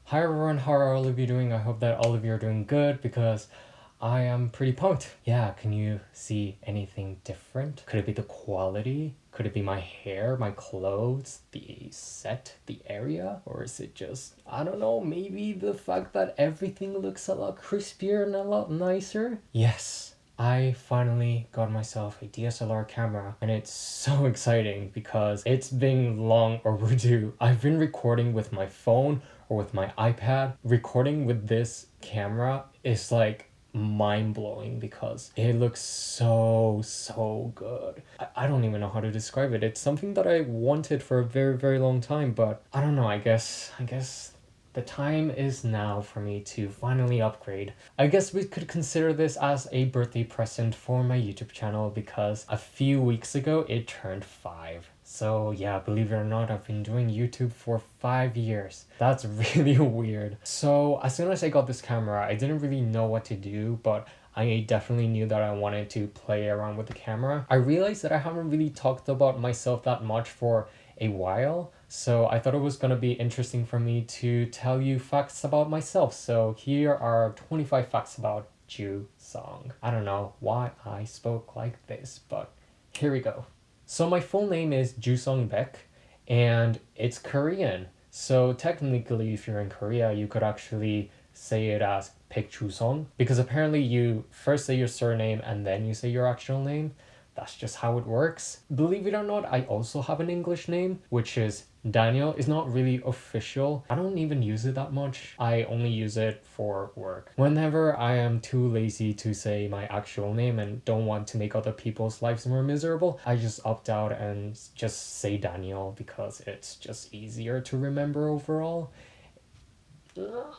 Hi everyone, how are all of you doing? I hope that all of you are doing good because I am pretty pumped. Yeah, can you see anything different? Could it be the quality? Could it be my hair, my clothes, the set, the area? Or is it just, I don't know, maybe the fact that everything looks a lot crispier and a lot nicer? Yes. I finally got myself a DSLR camera and it's so exciting because it's been long overdue. I've been recording with my phone or with my iPad. Recording with this camera is like mind-blowing because it looks so good. I don't even know how to describe it. It's something that I wanted for a very long time, but I don't know, I guess the time is now for me to finally upgrade. I guess we could consider this as a birthday present for my YouTube channel because a few weeks ago it turned 5. So yeah, believe it or not, I've been doing YouTube for 5 years. That's really weird. So as soon as I got this camera, I didn't really know what to do, but I definitely knew that I wanted to play around with the camera. I realized that I haven't really talked about myself that much for a while, so I thought it was gonna be interesting for me to tell you facts about myself. So here are 25 facts about JuSong. I don't know why I spoke like this, but here we go. So my full name is JuSong Baek, and it's Korean. So technically, if you're in Korea, you could actually say it as Baek JuSong, because apparently you first say your surname and then you say your actual name. That's just how it works. Believe it or not, I also have an English name, which is Daniel. It's not really official. I don't even use it that much. I only use it for work. Whenever I am too lazy to say my actual name and don't want to make other people's lives more miserable, I just opt out and just say Daniel because it's just easier to remember overall.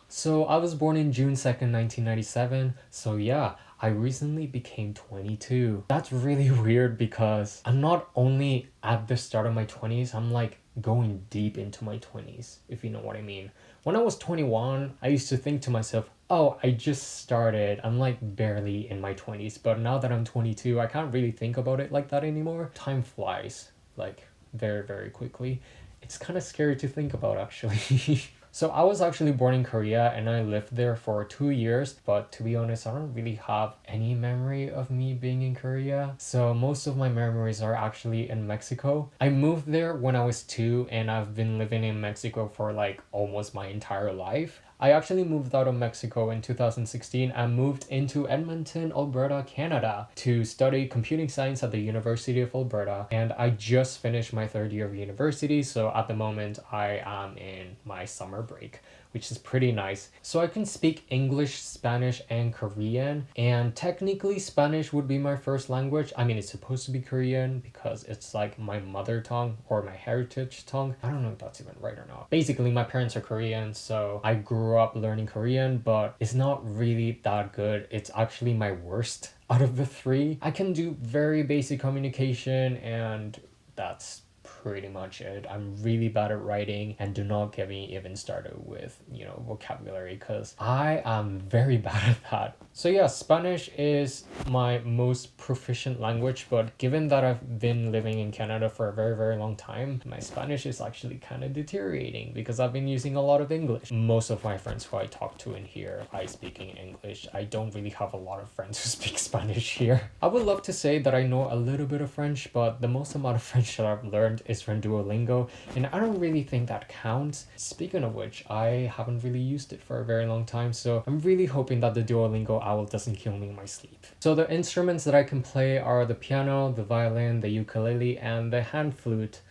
So I was born in June 2nd, 1997. So yeah, I recently became 22. That's really weird because I'm not only at the start of my 20s, I'm like going deep into my 20s, if you know what I mean. When I was 21, I used to think to myself, oh, I just started. I'm like barely in my 20s. But now that I'm 22, I can't really think about it like that anymore. Time flies like very quickly. It's kind of scary to think about actually. So I was actually born in Korea and I lived there for 2 years, but to be honest, I don't really have any memory of me being in Korea. So most of my memories are actually in Mexico. I moved there when I was 2 and I've been living in Mexico for like almost my entire life. I actually moved out of Mexico in 2016 and moved into Edmonton, Alberta, Canada to study computing science at the University of Alberta. And I just finished my 3rd year of university, so at the moment I am in my summer break, which is pretty nice. So I can speak English, Spanish, and Korean, and technically Spanish would be my first language. I mean, it's supposed to be Korean because it's like my mother tongue or my heritage tongue. I don't know if that's even right or not. Basically, my parents are Korean, so I grew up learning Korean, but it's not really that good. It's actually my worst out of the 3. I can do very basic communication and that's pretty much it. I'm really bad at writing, and do not get me even started with, vocabulary, because I am very bad at that. So yeah, Spanish is my most proficient language, but given that I've been living in Canada for a very long time, my Spanish is actually kind of deteriorating because I've been using a lot of English. Most of my friends who I talk to in here, I speak in English. I don't really have a lot of friends who speak Spanish here. I would love to say that I know a little bit of French, but the most amount of French that I've learned is from Duolingo, and I don't really think that counts. Speaking of which, I haven't really used it for a very long time, so I'm really hoping that the Duolingo owl doesn't kill me in my sleep. So the instruments that I can play are the piano, the violin, the ukulele, and the hand flute,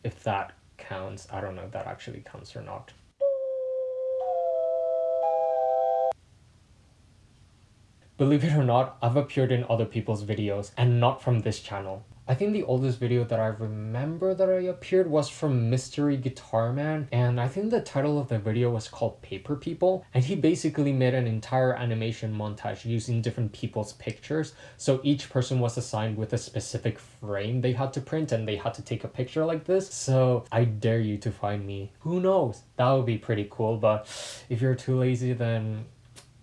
if that counts. I don't know if that actually counts or not. Believe it or not, I've appeared in other people's videos and not from this channel. I think the oldest video that I remember that I appeared was from Mystery Guitar Man, and I think the title of the video was called Paper People, and he basically made an entire animation montage using different people's pictures. So each person was assigned with a specific frame they had to print, and they had to take a picture like this. So I dare you to find me. Who knows? That would be pretty cool, but if you're too lazy, then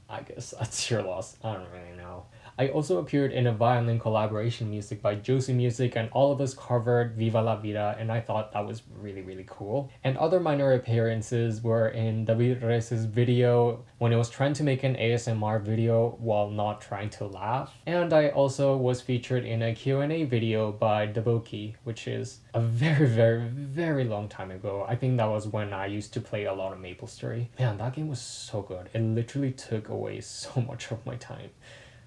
I guess that's your loss. I don't really know. I also appeared in a violin collaboration music by JuSong Music, and all of us covered Viva La Vida, and I thought that was really, really cool. And other minor appearances were in David Rez's video when he was trying to make an ASMR video while not trying to laugh. And I also was featured in a Q&A video by Daboki, which is a very, very, very long time ago. I think that was when I used to play a lot of MapleStory. Man, that game was so good. It literally took away so much of my time.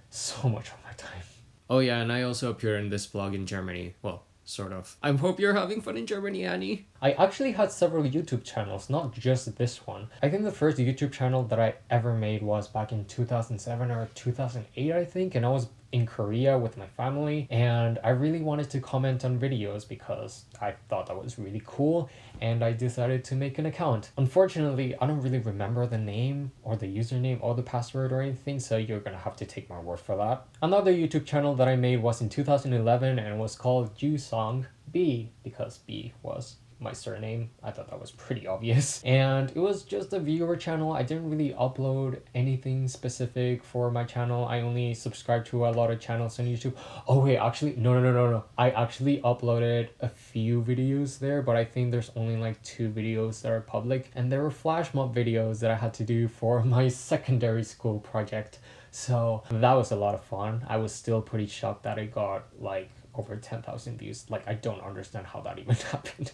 So much of my time. Oh yeah, and I also appeared in this vlog in Germany. Well, sort of. I hope you're having fun in Germany, Annie. I actually had several YouTube channels, not just this one. I think the first YouTube channel that I ever made was back in 2007 or 2008, I think, and I was in Korea with my family, and I really wanted to comment on videos because I thought that was really cool, and I decided to make an account. Unfortunately, I don't really remember the name or the username or the password or anything, so you're gonna have to take my word for that. Another YouTube channel that I made was in 2011 and it was called JuSong B, because B was my surname. I thought that was pretty obvious. And it was just a viewer channel. I didn't really upload anything specific for my channel. I only subscribed to a lot of channels on YouTube. Oh wait, actually, no. I actually uploaded a few videos there, but I think there's only like 2 videos that are public. And there were flash mob videos that I had to do for my secondary school project. So that was a lot of fun. I was still pretty shocked that it got like over 10,000 views. Like, I don't understand how that even happened.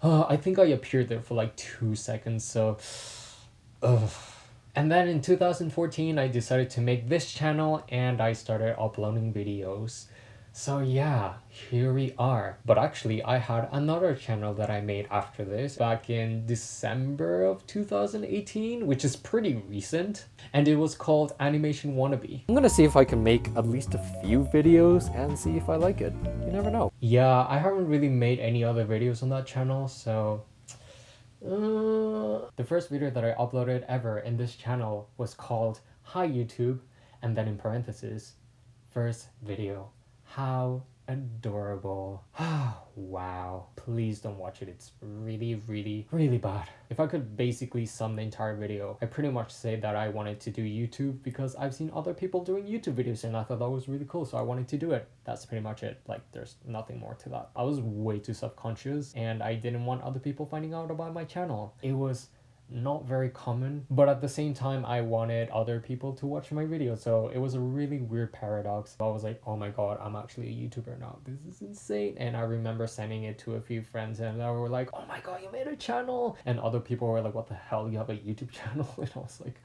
I think I appeared there for like 2 seconds, so ugh. And then in 2014 I decided to make this channel and I started uploading videos. So yeah, here we are. But actually, I had another channel that I made after this back in December of 2018, which is pretty recent. And it was called Animation Wannabe. I'm gonna see if I can make at least a few videos and see if I like it. You never know. Yeah, I haven't really made any other videos on that channel, so... The first video that I uploaded ever in this channel was called Hi YouTube, and then in parentheses, first video. How adorable. Wow. Please don't watch it. It's really, really, really bad. If I could basically sum the entire video, I pretty much say that I wanted to do YouTube because I've seen other people doing YouTube videos and I thought that was really cool, so I wanted to do it. That's pretty much it. Like, there's nothing more to that. I was way too self-conscious and I didn't want other people finding out about my channel. It was not very common, but at the same time I wanted other people to watch my videos, so it was a really weird paradox. I was like, oh my god, I'm actually a YouTuber now, this is insane. And I remember sending it to a few friends and they were like, oh my god, you made a channel, and other people were like, what the hell, you have a YouTube channel? And I was like,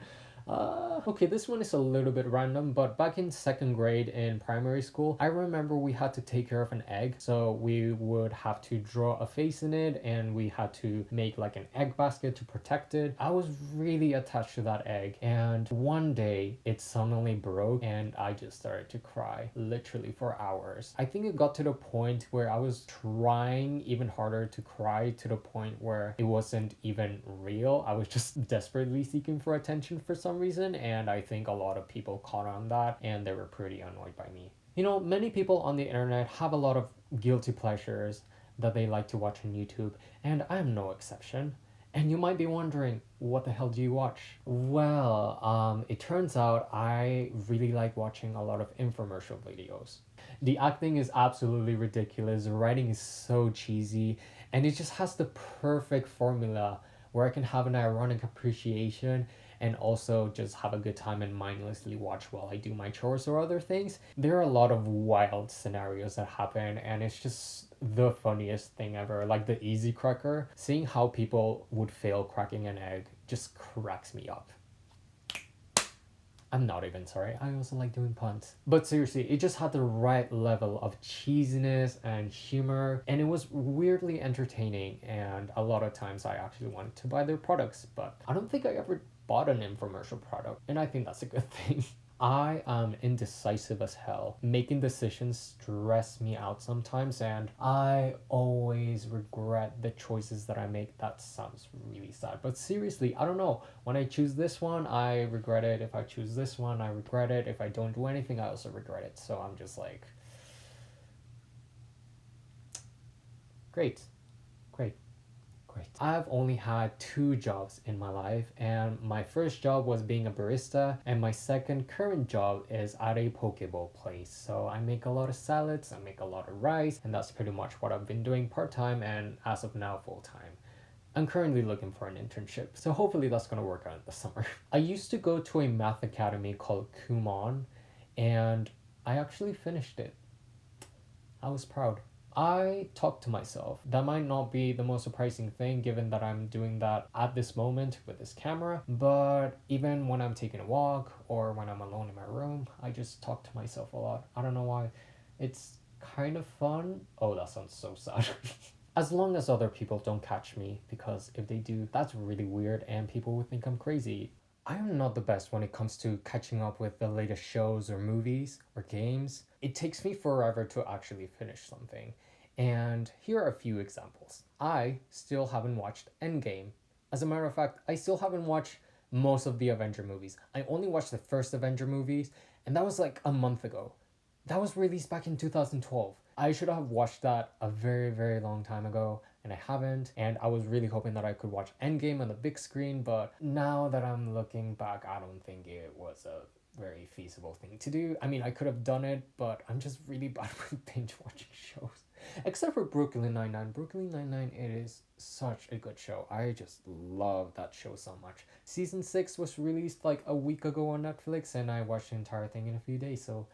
okay, this one is a little bit random, but back in 2nd grade in primary school, I remember we had to take care of an egg. So we would have to draw a face in it and we had to make like an egg basket to protect it. I was really attached to that egg, and one day it suddenly broke and I just started to cry literally for hours. I think it got to the point where I was trying even harder to cry, to the point where it wasn't even real. I was just desperately seeking for attention for some reason, and I think a lot of people caught on that and they were pretty annoyed by me. You know, many people on the internet have a lot of guilty pleasures that they like to watch on YouTube, and I'm no exception. And you might be wondering, what the hell do you watch? Well, it turns out I really like watching a lot of infomercial videos. The acting is absolutely ridiculous, the writing is so cheesy, and it just has the perfect formula where I can have an ironic appreciation and also just have a good time and mindlessly watch while I do my chores or other things. There are a lot of wild scenarios that happen and it's just the funniest thing ever. Like the easy cracker, seeing how people would fail cracking an egg just cracks me up. I'm not even sorry, I also like doing puns. But seriously, it just had the right level of cheesiness and humor, and it was weirdly entertaining, and a lot of times I actually wanted to buy their products, but I don't think I ever bought an infomercial product, and I think that's a good thing. I am indecisive as hell. Making decisions stress me out sometimes, and I always regret the choices that I make. That sounds really sad, but seriously, I don't know. When I choose this one, I regret it. If I choose this one, I regret it. If I don't do anything, I also regret it. So I'm just like, great. Great. I've only had 2 jobs in my life, and my first job was being a barista, and my second current job is at a Pokeball place. So I make a lot of salads, I make a lot of rice, and that's pretty much what I've been doing part-time and as of now full-time. I'm currently looking for an internship, so hopefully that's gonna work out in the summer. I used to go to a math academy called Kumon, and I actually finished it. I was proud. I talked to myself. That might not be the most surprising thing given that I'm doing that at this moment with this camera, but even when I'm taking a walk or when I'm alone in my room, I just talk to myself a lot. I don't know why. It's kind of fun. Oh, that sounds so sad. As long as other people don't catch me, because if they do, that's really weird and people would think I'm crazy. I am not the best when it comes to catching up with the latest shows or movies or games. It takes me forever to actually finish something. And here are a few examples. I still haven't watched Endgame. As a matter of fact, I still haven't watched most of the Avenger movies. I only watched the first Avenger movies, and that was like a month ago. That was released back in 2012. I should have watched that a very, very long time ago, and I haven't. And I was really hoping that I could watch Endgame on the big screen, but now that I'm looking back, I don't think it was a very feasible thing to do. I mean, I could have done it, but I'm just really bad with binge watching shows. Except for Brooklyn Nine-Nine. Brooklyn Nine-Nine, it is such a good show. I just love that show so much. Season 6 was released like a week ago on Netflix, and I watched the entire thing in a few days, so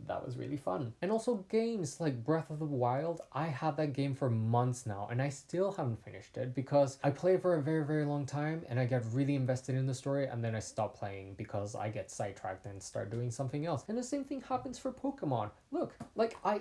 that was really fun. And also games like Breath of the Wild. I had that game for months now and I still haven't finished it because I play it for a very, very long time and I get really invested in the story and then I stop playing because I get sidetracked and start doing something else. And the same thing happens for Pokemon. Look, like I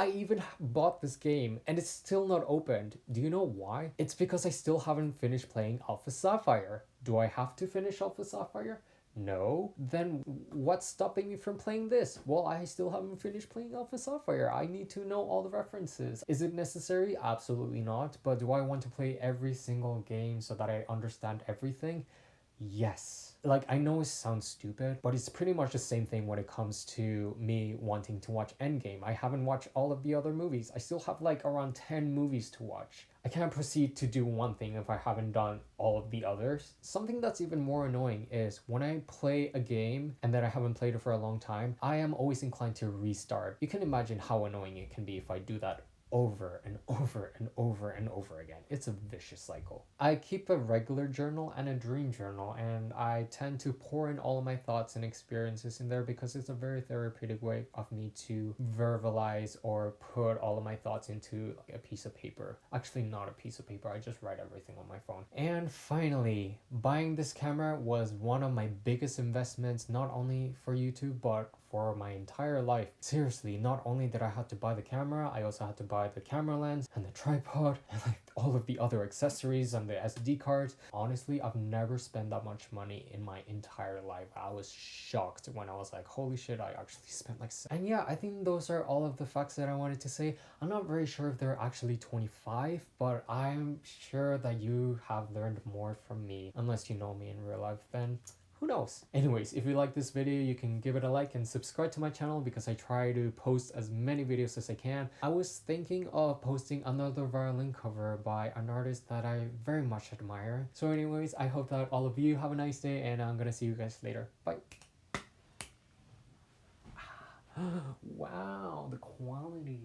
even bought this game and it's still not opened. Do you know why? It's because I still haven't finished playing Alpha Sapphire. Do I have to finish Alpha Sapphire? No. Then what's stopping me from playing this? Well, I still haven't finished playing Alpha Sapphire. I need to know all the references. Is it necessary? Absolutely not. But do I want to play every single game so that I understand everything? Yes. Like, I know it sounds stupid, but it's pretty much the same thing when it comes to me wanting to watch Endgame. I haven't watched all of the other movies. I still have like around 10 movies to watch. I can't proceed to do one thing if I haven't done all of the others. Something that's even more annoying is when I play a game and then I haven't played it for a long time, I am always inclined to restart. You can imagine how annoying it can be if I do that over and over and over and over again. It's a vicious cycle. I keep a regular journal and a dream journal, and I tend to pour in all of my thoughts and experiences in there because it's a very therapeutic way of me to verbalize or put all of my thoughts into like a piece of paper. Actually, not a piece of paper. I just write everything on my phone. And finally, buying this camera was one of my biggest investments, not only for YouTube, but for my entire life. Seriously, not only did I have to buy the camera, I also had to buy the camera lens and the tripod and like all of the other accessories and the SD cards. Honestly, I've never spent that much money in my entire life. I was shocked when I was like, holy shit, I actually spent like... And yeah, I think those are all of the facts that I wanted to say. I'm not very sure if they're actually 25, but I'm sure that you have learned more from me. Unless you know me in real life, then who knows? Anyways, if you like this video, you can give it a like and subscribe to my channel because I try to post as many videos as I can. I was thinking of posting another violin cover by an artist that I very much admire. So anyways, I hope that all of you have a nice day and I'm gonna see you guys later. Bye. Wow, the quality.